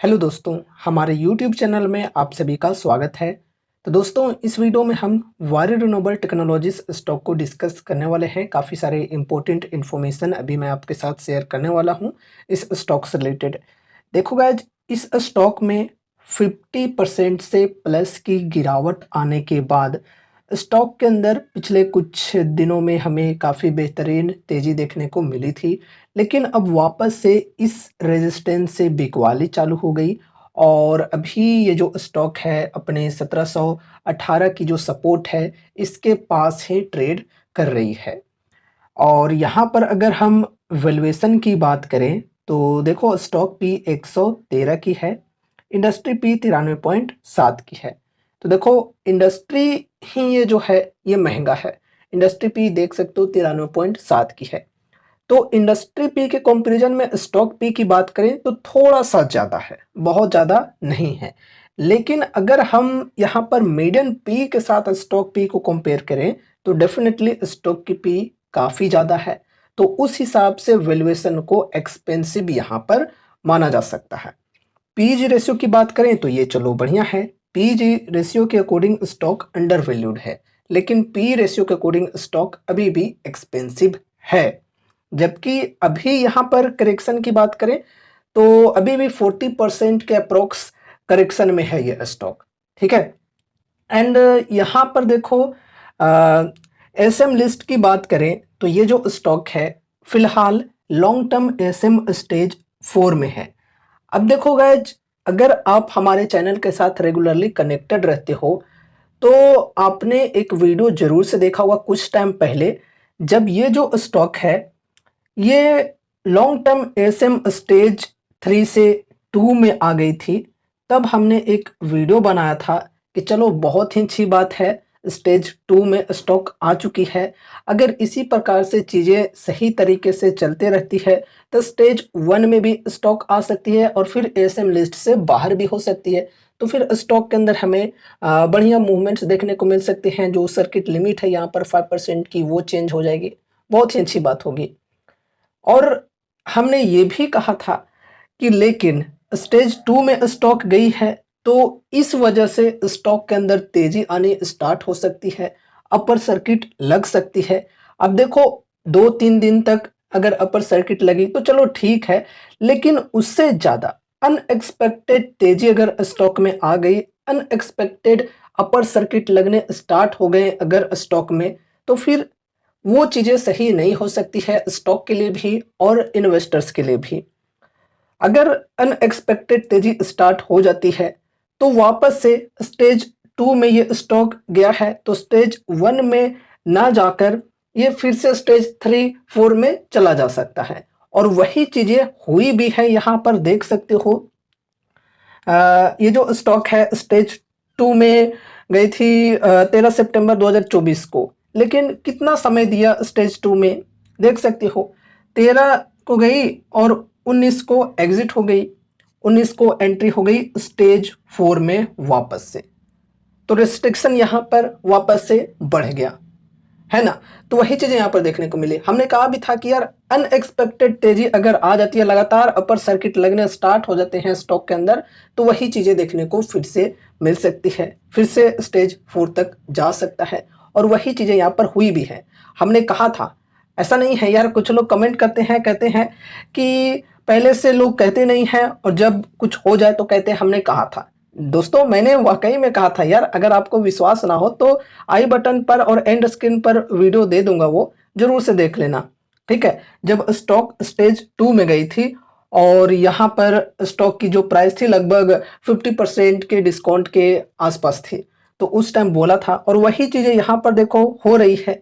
Hello दोस्तों, हमारे YouTube channel में आप सभी का स्वागत है। तो दोस्तों, इस वीडियो में हम वारी रिन्यूएबल टेक्नोलॉजीज स्टॉक को डिस्कस करने वाले हैं। काफ़ी सारे इंपॉर्टेंट इन्फॉर्मेशन अभी मैं आपके साथ शेयर करने वाला हूं इस स्टॉक से रिलेटेड। देखो गाइज, इस स्टॉक में 50% से प्लस की गिरावट आने के बाद स्टॉक के अंदर पिछले कुछ दिनों में हमें काफ़ी बेहतरीन तेज़ी देखने को मिली थी, लेकिन अब वापस से इस रेजिस्टेंस से बिकवाली चालू हो गई और अभी ये जो स्टॉक है अपने 1718 की जो सपोर्ट है इसके पास ही ट्रेड कर रही है। और यहाँ पर अगर हम वैल्यूएशन की बात करें तो देखो, स्टॉक पी 113 की है, इंडस्ट्री पी 93.7 की है। तो देखो, इंडस्ट्री ही ये जो है ये महंगा है। इंडस्ट्री पी देख सकते हो 93.7 की है। तो इंडस्ट्री पी के कंपैरिजन में स्टॉक पी की बात करें तो थोड़ा सा ज़्यादा है, बहुत ज़्यादा नहीं है। लेकिन अगर हम यहाँ पर मीडियन पी के साथ स्टॉक पी को कंपेयर करें तो डेफिनेटली स्टॉक की पी काफ़ी ज़्यादा है। तो उस हिसाब से वैल्यूएशन को एक्सपेंसिव यहाँ पर माना जा सकता है। पीजी रेशियो की बात करें तो ये चलो बढ़िया है। पीजी रेशियो के अकॉर्डिंग स्टॉक अंडर वैल्यूड है, लेकिन पी रेशियो के अकॉर्डिंग स्टॉक अभी भी एक्सपेंसिव है। जबकि अभी यहाँ पर करेक्शन की बात करें तो अभी भी 40% के अप्रोक्स करेक्शन में है ये स्टॉक। ठीक है। एंड यहाँ पर देखो, एसएम लिस्ट की बात करें तो ये जो स्टॉक है फिलहाल लॉन्ग टर्म एसएम स्टेज 4 में है। अब देखो गाइज, अगर आप हमारे चैनल के साथ रेगुलरली कनेक्टेड रहते हो तो आपने एक वीडियो जरूर से देखा होगा कुछ टाइम पहले, जब ये जो स्टॉक है ये लॉन्ग टर्म एसएम स्टेज 3 से 2 में आ गई थी। तब हमने एक वीडियो बनाया था कि चलो बहुत ही अच्छी बात है, स्टेज 2 में स्टॉक आ चुकी है। अगर इसी प्रकार से चीज़ें सही तरीके से चलते रहती है तो स्टेज 1 में भी स्टॉक आ सकती है और फिर एसएम लिस्ट से बाहर भी हो सकती है। तो फिर स्टॉक के अंदर हमें बढ़िया मूवमेंट्स देखने को मिल सकते हैं। जो सर्किट लिमिट है यहाँ पर 5% की, वो चेंज हो जाएगी। बहुत ही अच्छी बात होगी। और हमने ये भी कहा था कि लेकिन स्टेज 2 में स्टॉक गई है तो इस वजह से स्टॉक के अंदर तेजी आनी स्टार्ट हो सकती है, अपर सर्किट लग सकती है। अब देखो, 2-3 दिन तक अगर अपर सर्किट लगी तो चलो ठीक है, लेकिन उससे ज़्यादा अनएक्सपेक्टेड तेजी अगर स्टॉक में आ गई, अनएक्सपेक्टेड अपर सर्किट लगने स्टार्ट हो गए अगर स्टॉक में, तो फिर वो चीज़ें सही नहीं हो सकती है स्टॉक के लिए भी और इन्वेस्टर्स के लिए भी। अगर अनएक्सपेक्टेड तेजी स्टार्ट हो जाती है तो वापस से स्टेज 2 में ये स्टॉक गया है तो स्टेज 1 में ना जाकर ये फिर से स्टेज 3-4 में चला जा सकता है। और वही चीज़ें हुई भी है, यहाँ पर देख सकते हो। ये जो स्टॉक है स्टेज 2 में गई थी 13 सितंबर 2024 को, लेकिन कितना समय दिया स्टेज 2 में देख सकते हो। 13 को गई और 19 को एग्जिट हो गई, 19 को एंट्री हो गई स्टेज 4 में वापस से। तो रिस्ट्रिक्शन यहाँ पर वापस से बढ़ गया है ना। तो वही चीजें यहाँ पर देखने को मिली। हमने कहा भी था कि यार अनएक्सपेक्टेड तेजी अगर आ जाती है, लगातार अपर सर्किट लगने स्टार्ट हो जाते हैं स्टॉक के अंदर, तो वही चीजें देखने को फिर से मिल सकती है, फिर से स्टेज 4 तक जा सकता है। और वही चीजें यहाँ पर हुई भी है। हमने कहा था, ऐसा नहीं है यार, कुछ लोग कमेंट करते हैं, कहते हैं कि पहले से लोग कहते नहीं हैं और जब कुछ हो जाए तो कहते हैं हमने कहा था। दोस्तों, मैंने वाकई में कहा था यार। अगर आपको विश्वास ना हो तो आई बटन पर और एंड स्क्रीन पर वीडियो दे दूंगा, वो जरूर से देख लेना। ठीक है। जब स्टॉक स्टेज 2 में गई थी और यहाँ पर स्टॉक की जो प्राइस थी लगभग 50% के डिस्काउंट के आसपास थी, तो उस टाइम बोला था। और वही चीजें यहाँ पर देखो हो रही है,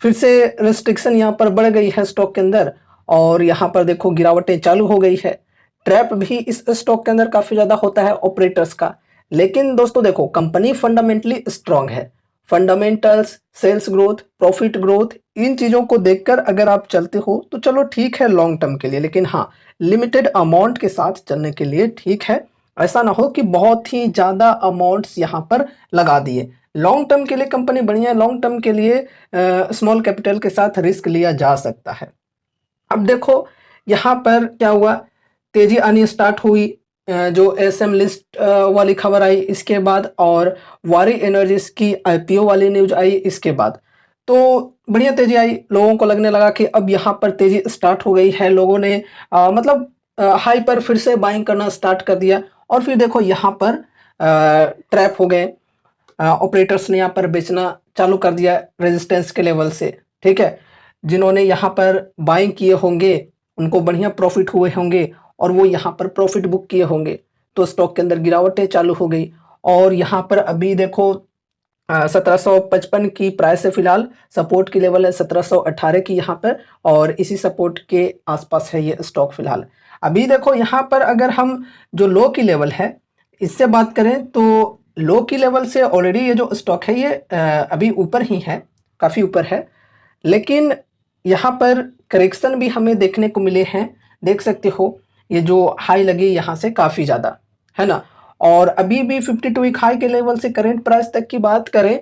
फिर से रिस्ट्रिक्शन यहाँ पर बढ़ गई है स्टॉक के अंदर और यहाँ पर देखो गिरावटें चालू हो गई है। ट्रैप भी इस स्टॉक के अंदर काफी ज्यादा होता है ऑपरेटर्स का। लेकिन दोस्तों देखो, कंपनी फंडामेंटली स्ट्रांग है। Fundamentals, sales growth, profit growth, इन चीजों को देखकर अगर आप चलते हो तो चलो ठीक है लॉन्ग टर्म के लिए, लेकिन हाँ, लिमिटेड अमाउंट के साथ चलने के लिए ठीक है। ऐसा ना हो कि बहुत ही ज्यादा अमाउंट्स यहाँ पर लगा दिए। लॉन्ग टर्म के लिए कंपनी बढ़िया है, लॉन्ग टर्म के लिए स्मॉल कैपिटल के साथ रिस्क लिया जा सकता है। अब देखो यहाँ पर क्या हुआ, तेजी आनी स्टार्ट हुई जो एसएम लिस्ट वाली खबर आई इसके बाद, और वारी एनर्जीज की आईपीओ वाली न्यूज आई इसके बाद, तो बढ़िया तेजी आई। लोगों को लगने लगा कि अब यहाँ पर तेजी स्टार्ट हो गई है। लोगों ने मतलब हाई पर फिर से बाइंग करना स्टार्ट कर दिया, और फिर देखो यहाँ पर ट्रैप हो गए। ऑपरेटर्स ने यहाँ पर बेचना चालू कर दिया रेजिस्टेंस के लेवल से, ठीक है। जिन्होंने यहाँ पर बाइंग किए होंगे उनको बढ़िया प्रॉफिट हुए होंगे, और वो यहाँ पर प्रॉफिट बुक किए होंगे, तो स्टॉक के अंदर गिरावटें चालू हो गई। और यहाँ पर अभी देखो 1755 की प्राइस है, फिलहाल सपोर्ट की लेवल है 1718 की यहाँ पर, और इसी सपोर्ट के आसपास है ये स्टॉक फिलहाल। अभी देखो यहाँ पर अगर हम जो लो की लेवल है इससे बात करें, तो लो की लेवल से ऑलरेडी ये जो स्टॉक है ये अभी ऊपर ही है, काफ़ी ऊपर है, लेकिन यहाँ पर करेक्शन भी हमें देखने को मिले हैं। देख सकते हो ये जो हाई लगी यहाँ से काफ़ी ज़्यादा, है ना। और अभी भी 52 वीक हाई के लेवल से करंट प्राइस तक की बात करें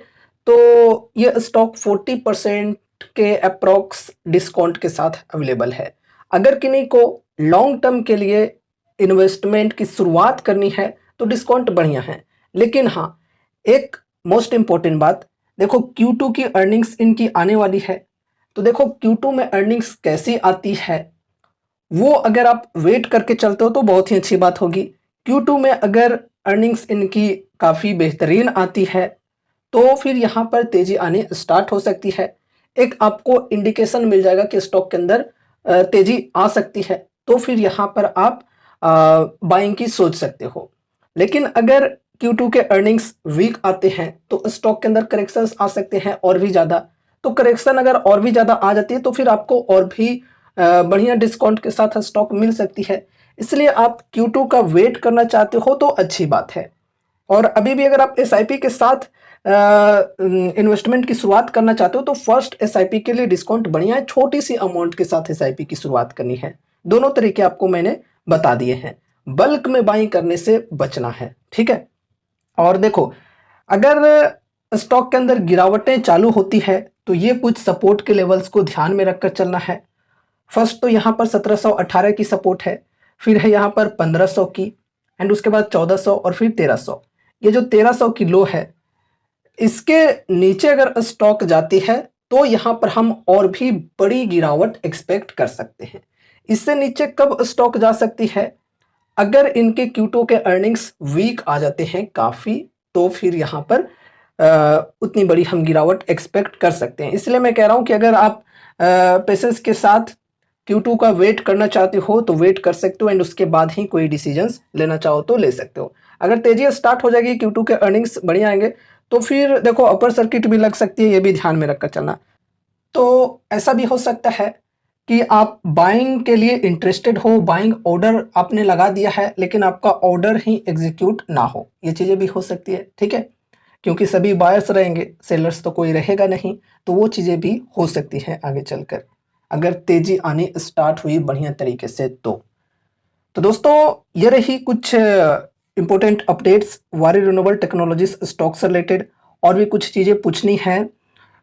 तो ये स्टॉक 40% के अप्रॉक्स डिस्काउंट के साथ अवेलेबल है। अगर किन्हीं को लॉन्ग टर्म के लिए इन्वेस्टमेंट की शुरुआत करनी है तो डिस्काउंट बढ़िया है। लेकिन हाँ, एक मोस्ट इम्पोर्टेंट बात, देखो Q2 की अर्निंग्स इनकी आने वाली है, तो देखो Q2 में अर्निंग्स कैसी आती है वो अगर आप वेट करके चलते हो तो बहुत ही अच्छी बात होगी। Q2 में अगर अर्निंग्स इनकी काफ़ी बेहतरीन आती है तो फिर यहाँ पर तेजी आने स्टार्ट हो सकती है। एक आपको इंडिकेशन मिल जाएगा कि स्टॉक के अंदर तेजी आ सकती है, तो फिर यहाँ पर आप बाइंग की सोच सकते हो। लेकिन अगर Q2 के अर्निंग्स वीक आते हैं तो स्टॉक के अंदर करेक्शंस आ सकते हैं और भी ज़्यादा। तो करेक्शन अगर और भी ज़्यादा आ जाती है तो फिर आपको और भी बढ़िया डिस्काउंट के साथ स्टॉक मिल सकती है। इसलिए आप Q2 का वेट करना चाहते हो तो अच्छी बात है। और अभी भी अगर आप एसआईपी के साथ इन्वेस्टमेंट की शुरुआत करना चाहते हो तो फर्स्ट एसआईपी के लिए डिस्काउंट बढ़िया है, छोटी सी अमाउंट के साथ एसआईपी की शुरुआत करनी है। दोनों तरीके आपको मैंने बता दिए हैं, बल्क में बाइंग करने से बचना है, ठीक है। और देखो अगर स्टॉक के अंदर गिरावटें चालू होती है तो ये कुछ सपोर्ट के लेवल्स को ध्यान में रखकर चलना है। फर्स्ट तो यहाँ पर 1718 की सपोर्ट है, फिर है यहाँ पर 1500 की, एंड उसके बाद 1400 और फिर 1300। ये जो 1300 की लो है इसके नीचे अगर स्टॉक जाती है तो यहाँ पर हम और भी बड़ी गिरावट एक्सपेक्ट कर सकते हैं। इससे नीचे कब स्टॉक जा सकती है, अगर इनके Q2 के अर्निंग्स वीक आ जाते हैं काफ़ी, तो फिर यहाँ पर उतनी बड़ी हम गिरावट एक्सपेक्ट कर सकते हैं। इसलिए मैं कह रहा हूँ कि अगर आप पेशेंस के साथ Q2 का वेट करना चाहते हो तो वेट कर सकते हो, एंड उसके बाद ही कोई डिसीजंस लेना चाहो तो ले सकते हो। अगर तेजी स्टार्ट हो जाएगी, Q2 के अर्निंग्स बढ़िया आएंगे, तो फिर देखो अपर सर्किट भी लग सकती है, ये भी ध्यान में रखकर चलना। तो ऐसा भी हो सकता है कि आप बाइंग के लिए इंटरेस्टेड हो, बाइंग ऑर्डर आपने लगा दिया है लेकिन आपका ऑर्डर ही एग्जीक्यूट ना हो, ये चीज़ें भी हो सकती है, ठीक है। क्योंकि सभी बायर्स रहेंगे, सेलर्स तो कोई रहेगा नहीं, तो वो चीज़ें भी हो सकती हैं आगे चलकर अगर तेजी आनी स्टार्ट हुई बढ़िया तरीके से तो दोस्तों ये रही कुछ इंपॉर्टेंट अपडेट्स वारी रिन्यूएबल टेक्नोलॉजीज स्टॉक से रिलेटेड। और भी कुछ चीज़ें पूछनी है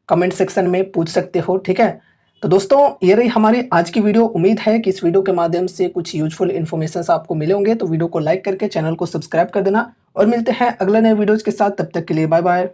कमेंट सेक्शन में पूछ सकते हो, ठीक है। तो दोस्तों ये रही हमारी आज की वीडियो। उम्मीद है कि इस वीडियो के माध्यम से कुछ यूजफुल इन्फॉर्मेशन आपको मिले होंगे, तो वीडियो को लाइक करके चैनल को सब्सक्राइब कर देना, और मिलते हैं अगले नए वीडियोज़ के साथ। तब तक के लिए बाय बाय।